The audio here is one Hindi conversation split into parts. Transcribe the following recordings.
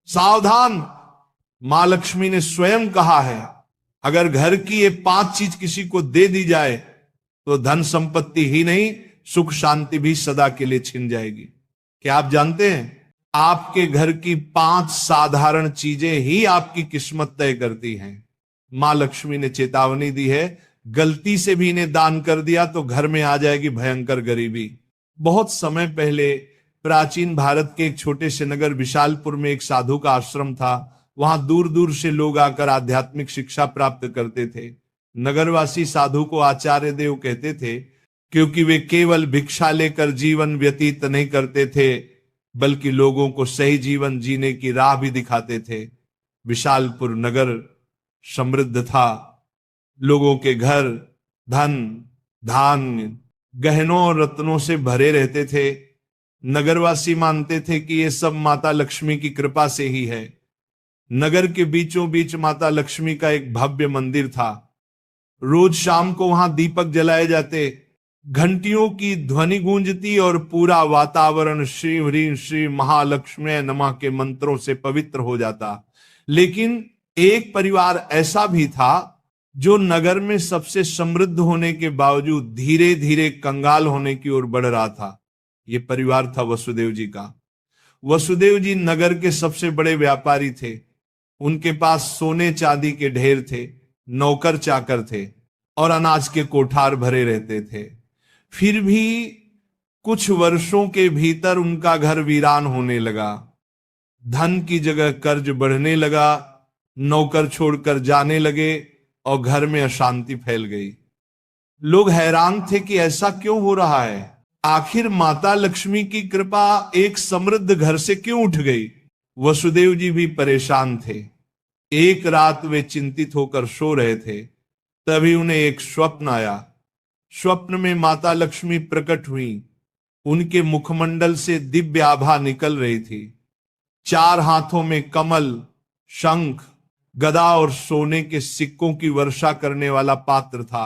सावधान, मां लक्ष्मी ने स्वयं कहा है, अगर घर की ये 5 चीज किसी को दे दी जाए तो धन संपत्ति ही नहीं, सुख शांति भी सदा के लिए छिन जाएगी। क्या आप जानते हैं, आपके घर की 5 साधारण चीजें ही आपकी किस्मत तय करती हैं। मां लक्ष्मी ने चेतावनी दी है, गलती से भी इन्हें दान कर दिया तो घर में आ जाएगी भयंकर गरीबी। बहुत समय पहले प्राचीन भारत के एक छोटे से नगर विशालपुर में एक साधु का आश्रम था। वहां दूर दूर से लोग आकर आध्यात्मिक शिक्षा प्राप्त करते थे। नगरवासी साधु को आचार्य देव कहते थे, क्योंकि वे केवल भिक्षा लेकर जीवन व्यतीत नहीं करते थे, बल्कि लोगों को सही जीवन जीने की राह भी दिखाते थे। विशालपुर नगर समृद्ध था, लोगों के घर धन धान्य गहनों और रत्नों से भरे रहते थे। नगरवासी मानते थे कि ये सब माता लक्ष्मी की कृपा से ही है। नगर के बीचों बीच माता लक्ष्मी का एक भव्य मंदिर था। रोज शाम को वहां दीपक जलाए जाते, घंटियों की ध्वनि गूंजती और पूरा वातावरण श्री ह्रीं श्री महालक्ष्मी नमः के मंत्रों से पवित्र हो जाता। लेकिन एक परिवार ऐसा भी था जो नगर में सबसे समृद्ध होने के बावजूद धीरे धीरे कंगाल होने की ओर बढ़ रहा था। यह परिवार था वसुदेव जी का। वसुदेव जी नगर के सबसे बड़े व्यापारी थे। उनके पास सोने चांदी के ढेर थे, नौकर चाकर थे और अनाज के कोठार भरे रहते थे। फिर भी कुछ वर्षों के भीतर उनका घर वीरान होने लगा। धन की जगह कर्ज बढ़ने लगा, नौकर छोड़कर जाने लगे और घर में अशांति फैल गई। लोग हैरान थे कि ऐसा क्यों हो रहा है, आखिर माता लक्ष्मी की कृपा एक समृद्ध घर से क्यों उठ गई। वसुदेव जी भी परेशान थे। एक रात वे चिंतित होकर सो रहे थे, तभी उन्हें एक स्वप्न आया। स्वप्न में माता लक्ष्मी प्रकट हुई। उनके मुखमंडल से दिव्य आभा निकल रही थी। 4 हाथों में कमल, शंख, गदा और सोने के सिक्कों की वर्षा करने वाला पात्र था।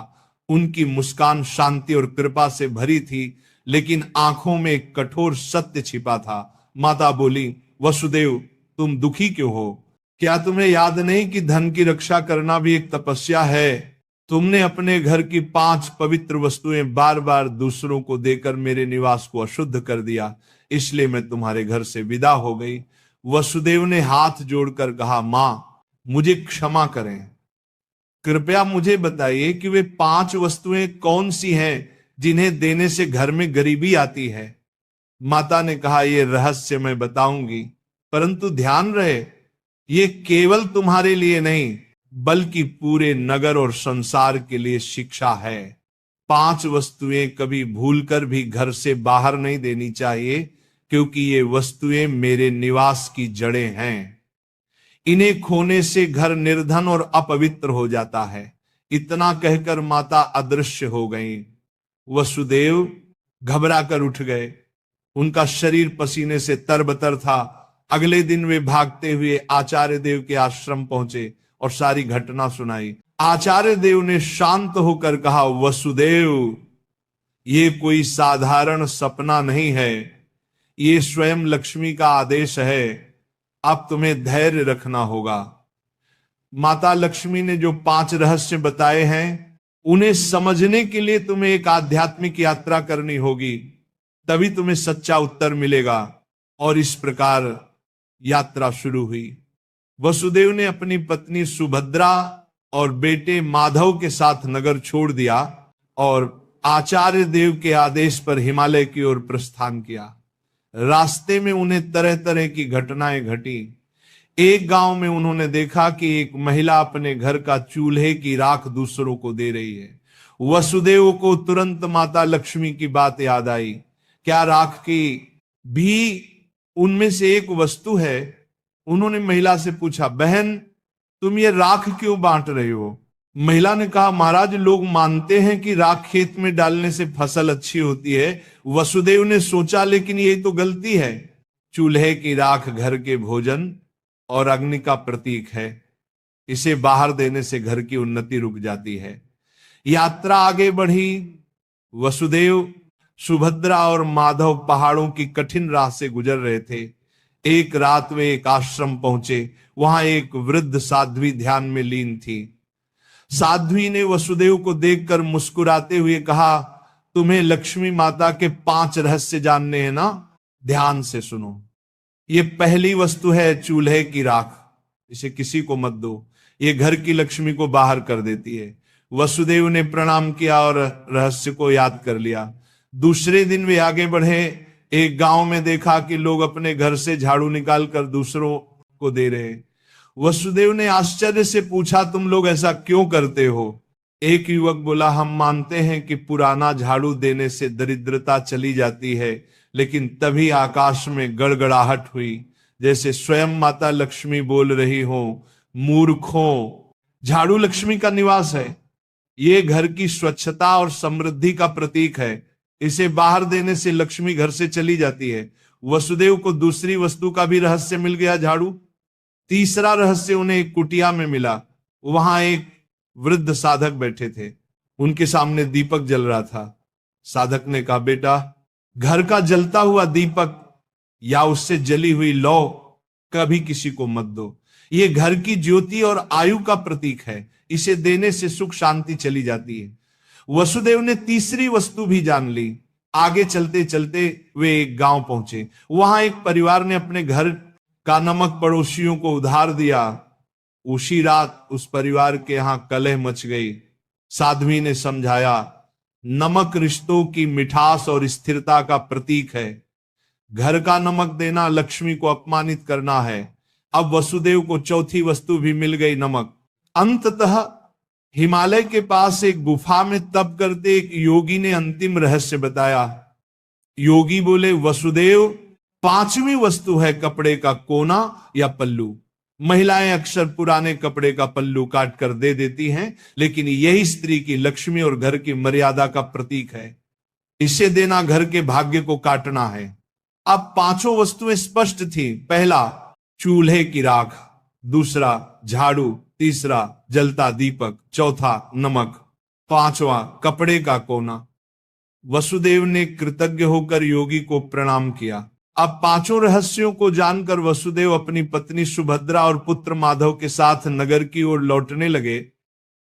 उनकी मुस्कान शांति और कृपा से भरी थी, लेकिन आंखों में एक कठोर सत्य छिपा था। माता बोली, वसुदेव तुम दुखी क्यों हो? क्या तुम्हें याद नहीं कि धन की रक्षा करना भी एक तपस्या है? तुमने अपने घर की 5 पवित्र वस्तुएं बार बार दूसरों को देकर मेरे निवास को अशुद्ध कर दिया, इसलिए मैं तुम्हारे घर से विदा हो गई। वसुदेव ने हाथ जोड़कर कहा, मां मुझे क्षमा करें, कृपया मुझे बताइए कि वे 5 वस्तुएं कौन सी हैं जिन्हें देने से घर में गरीबी आती है। माता ने कहा, यह रहस्य मैं बताऊंगी, परंतु ध्यान रहे ये केवल तुम्हारे लिए नहीं बल्कि पूरे नगर और संसार के लिए शिक्षा है। 5 वस्तुएं कभी भूलकर भी घर से बाहर नहीं देनी चाहिए, क्योंकि ये वस्तुएं मेरे निवास की जड़ें हैं। इन्हें खोने से घर निर्धन और अपवित्र हो जाता है। इतना कहकर माता अदृश्य हो गईं। वसुदेव घबरा कर उठ गए। उनका शरीर पसीने से तरबतर था। अगले दिन वे भागते हुए आचार्य देव के आश्रम पहुंचे और सारी घटना सुनाई। आचार्य देव ने शांत होकर कहा, वसुदेव ये कोई साधारण सपना नहीं है, ये स्वयं लक्ष्मी का आदेश है। अब तुम्हें धैर्य रखना होगा। माता लक्ष्मी ने जो 5 रहस्य बताए हैं, उन्हें समझने के लिए तुम्हें एक आध्यात्मिक यात्रा करनी होगी, तभी तुम्हें सच्चा उत्तर मिलेगा। और इस प्रकार यात्रा शुरू हुई। वसुदेव ने अपनी पत्नी सुभद्रा और बेटे माधव के साथ नगर छोड़ दिया और आचार्य देव के आदेश पर हिमालय की ओर प्रस्थान किया। रास्ते में उन्हें तरह तरह की घटनाएं घटी। एक गांव में उन्होंने देखा कि एक महिला अपने घर का चूल्हे की राख दूसरों को दे रही है। वसुदेव को तुरंत माता लक्ष्मी की बात याद आई। क्या राख की भी उनमें से एक वस्तु है? उन्होंने महिला से पूछा, बहन तुम ये राख क्यों बांट रही हो? महिला ने कहा, महाराज लोग मानते हैं कि राख खेत में डालने से फसल अच्छी होती है। वसुदेव ने सोचा, लेकिन ये तो गलती है। चूल्हे की राख घर के भोजन और अग्नि का प्रतीक है। इसे बाहर देने से घर की उन्नति रुक जाती है। यात्रा आगे बढ़ी। वसुदेव, सुभद्रा और माधव पहाड़ों की कठिन राह से गुजर रहे थे। एक रात वे एक आश्रम पहुंचे। वहां एक वृद्ध साध्वी ध्यान में लीन थी। साध्वी ने वसुदेव को देखकर मुस्कुराते हुए कहा, तुम्हें लक्ष्मी माता के 5 रहस्य जानने हैं ना? ध्यान से सुनो। ये पहली वस्तु है चूल्हे की राख। इसे किसी को मत दो, ये घर की लक्ष्मी को बाहर कर देती है। वसुदेव ने प्रणाम किया और रहस्य को याद कर लिया। दूसरे दिन वे आगे बढ़े। एक गांव में देखा कि लोग अपने घर से झाड़ू निकालकर दूसरों को दे रहे। वसुदेव ने आश्चर्य से पूछा, तुम लोग ऐसा क्यों करते हो? एक युवक बोला, हम मानते हैं कि पुराना झाड़ू देने से दरिद्रता चली जाती है। लेकिन तभी आकाश में गड़गड़ाहट हुई, जैसे स्वयं माता लक्ष्मी बोल रही हो, मूर्खों, झाड़ू लक्ष्मी का निवास है। ये घर की स्वच्छता और समृद्धि का प्रतीक है। इसे बाहर देने से लक्ष्मी घर से चली जाती है। वसुदेव को दूसरी वस्तु का भी रहस्य मिल गया, झाड़ू। तीसरा रहस्य उन्हें एक कुटिया में मिला। वहां एक वृद्ध साधक बैठे थे। उनके सामने दीपक जल रहा था। साधक ने कहा, बेटा, घर का जलता हुआ दीपक या उससे जली हुई लौ कभी किसी को मत दो। ये घर की ज्योति और आयु का प्रतीक है। इसे देने से सुख शांति चली जाती है। वसुदेव ने तीसरी वस्तु भी जान ली। आगे चलते चलते वे एक गांव पहुंचे। वहां एक परिवार ने अपने घर का नमक पड़ोसियों को उधार दिया। उसी रात उस परिवार के यहां कलह मच गई। साध्वी ने समझाया, नमक रिश्तों की मिठास और स्थिरता का प्रतीक है। घर का नमक देना लक्ष्मी को अपमानित करना है। अब वसुदेव को चौथी वस्तु भी मिल गई, नमक। अंततः हिमालय के पास एक गुफा में तप करते एक योगी ने अंतिम रहस्य बताया। योगी बोले, वसुदेव, 5वीं वस्तु है कपड़े का कोना या पल्लू। महिलाएं अक्सर पुराने कपड़े का पल्लू काट कर दे देती हैं, लेकिन यही स्त्री की लक्ष्मी और घर की मर्यादा का प्रतीक है। इसे देना घर के भाग्य को काटना है। अब 5 वस्तुएं स्पष्ट थी। पहला, चूल्हे की राख। दूसरा, झाड़ू। तीसरा, जलता दीपक। चौथा, नमक। 5वां, कपड़े का कोना। वसुदेव ने कृतज्ञ होकर योगी को प्रणाम किया। अब 5 रहस्यों को जानकर वसुदेव अपनी पत्नी सुभद्रा और पुत्र माधव के साथ नगर की ओर लौटने लगे।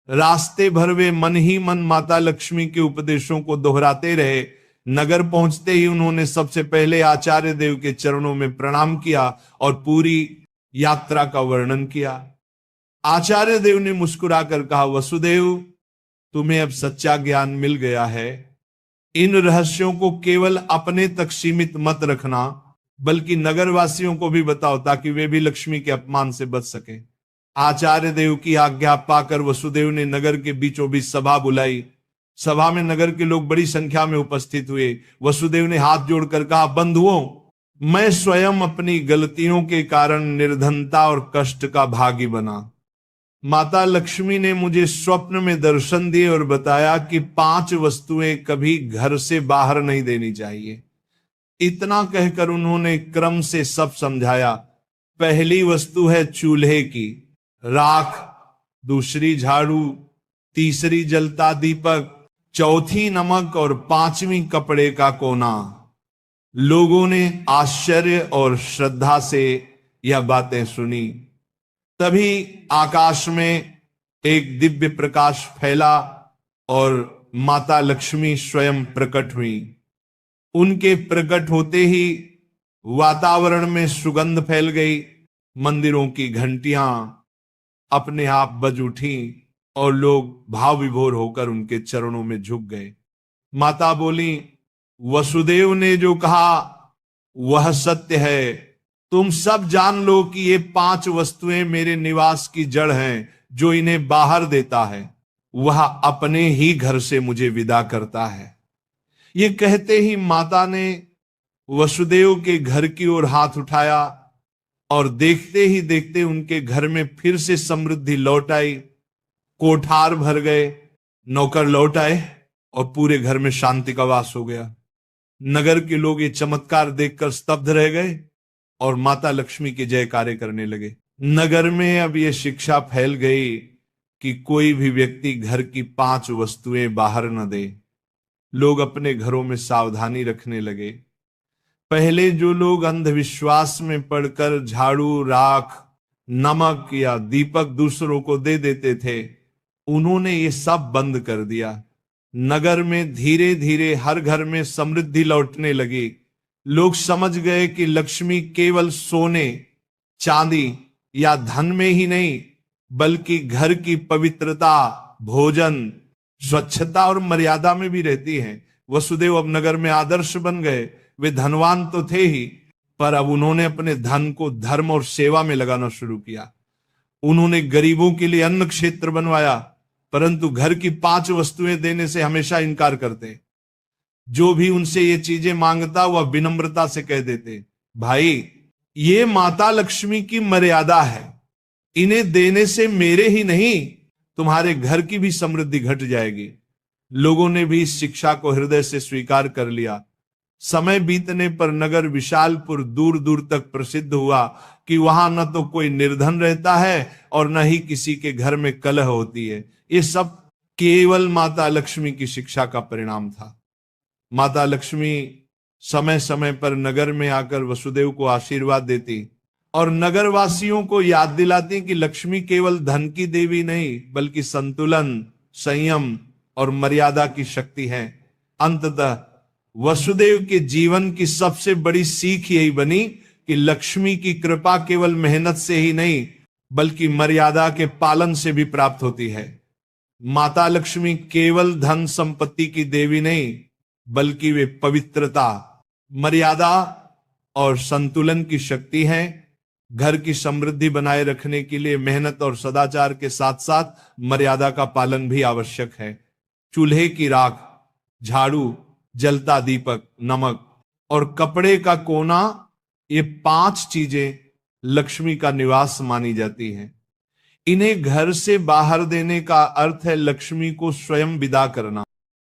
रास्ते भर वे मन ही मन माता लक्ष्मी के उपदेशों को दोहराते रहे। नगर पहुंचते ही उन्होंने सबसे पहले आचार्य देव के चरणों में प्रणाम किया और पूरी यात्रा का वर्णन किया। आचार्य देव ने मुस्कुराकर कहा, वसुदेव, तुम्हें अब सच्चा ज्ञान मिल गया है। इन रहस्यों को केवल अपने तक सीमित मत रखना, बल्कि नगरवासियों को भी बताओ, ताकि वे भी लक्ष्मी के अपमान से बच सके। आचार्य देव की आज्ञा पाकर वसुदेव ने नगर के बीचों बीच सभा बुलाई। सभा में नगर के लोग बड़ी संख्या में उपस्थित हुए। वसुदेव ने हाथ जोड़कर कहा, बंधुओं, मैं स्वयं अपनी गलतियों के कारण निर्धनता और कष्ट का भागी बना। माता लक्ष्मी ने मुझे स्वप्न में दर्शन दिए और बताया कि 5 वस्तुएं कभी घर से बाहर नहीं देनी चाहिए। इतना कहकर उन्होंने क्रम से सब समझाया। पहली वस्तु है चूल्हे की राख, दूसरी झाड़ू, तीसरी जलता दीपक, चौथी नमक और 5वीं कपड़े का कोना। लोगों ने आश्चर्य और श्रद्धा से यह बातें सुनी। तभी आकाश में एक दिव्य प्रकाश फैला और माता लक्ष्मी स्वयं प्रकट हुई। उनके प्रकट होते ही वातावरण में सुगंध फैल गई। मंदिरों की घंटियां अपने आप बज उठी और लोग भाव विभोर होकर उनके चरणों में झुक गए। माता बोली, वसुदेव ने जो कहा वह सत्य है। तुम सब जान लो कि ये 5 वस्तुएं मेरे निवास की जड़ हैं। जो इन्हें बाहर देता है वह अपने ही घर से मुझे विदा करता है। ये कहते ही माता ने वसुदेव के घर की ओर हाथ उठाया और देखते ही देखते उनके घर में फिर से समृद्धि लौट आई। कोठार भर गए, नौकर लौट आए और पूरे घर में शांति का वास हो गया। नगर के लोग ये चमत्कार देखकर स्तब्ध रह गए और माता लक्ष्मी के जयकारे करने लगे। नगर में अब यह शिक्षा फैल गई कि कोई भी व्यक्ति घर की 5 वस्तुएं बाहर न दे। लोग अपने घरों में सावधानी रखने लगे। पहले जो लोग अंधविश्वास में पड़कर झाड़ू, राख, नमक या दीपक दूसरों को दे देते थे, उन्होंने ये सब बंद कर दिया। नगर में धीरे धीरे हर घर में समृद्धि लौटने लगी। लोग समझ गए कि लक्ष्मी केवल सोने, चांदी या धन में ही नहीं, बल्कि घर की पवित्रता, भोजन, स्वच्छता और मर्यादा में भी रहती है। वसुदेव अब नगर में आदर्श बन गए। वे धनवान तो थे ही, पर अब उन्होंने अपने धन को धर्म और सेवा में लगाना शुरू किया। उन्होंने गरीबों के लिए अन्न क्षेत्र बनवाया, परंतु घर की 5 वस्तुएं देने से हमेशा इनकार करते। जो भी उनसे ये चीजें मांगता वह विनम्रता से कह देते, भाई ये माता लक्ष्मी की मर्यादा है, इन्हें देने से मेरे ही नहीं तुम्हारे घर की भी समृद्धि घट जाएगी। लोगों ने भी इस शिक्षा को हृदय से स्वीकार कर लिया। समय बीतने पर नगर विशालपुर दूर दूर तक प्रसिद्ध हुआ कि वहां न तो कोई निर्धन रहता है और न ही किसी के घर में कलह होती है। ये सब केवल माता लक्ष्मी की शिक्षा का परिणाम था। माता लक्ष्मी समय समय पर नगर में आकर वसुदेव को आशीर्वाद देती और नगरवासियों को याद दिलाती कि लक्ष्मी केवल धन की देवी नहीं, बल्कि संतुलन, संयम और मर्यादा की शक्ति है। अंततः वसुदेव के जीवन की सबसे बड़ी सीख यही बनी कि लक्ष्मी की कृपा केवल मेहनत से ही नहीं, बल्कि मर्यादा के पालन से भी प्राप्त होती है। माता लक्ष्मी केवल धन संपत्ति की देवी नहीं, बल्कि वे पवित्रता, मर्यादा और संतुलन की शक्ति है। घर की समृद्धि बनाए रखने के लिए मेहनत और सदाचार के साथ साथ मर्यादा का पालन भी आवश्यक है। चूल्हे की राख, झाड़ू, जलता दीपक, नमक और कपड़े का कोना, ये 5 चीजें लक्ष्मी का निवास मानी जाती हैं। इन्हें घर से बाहर देने का अर्थ है लक्ष्मी को स्वयं विदा करना।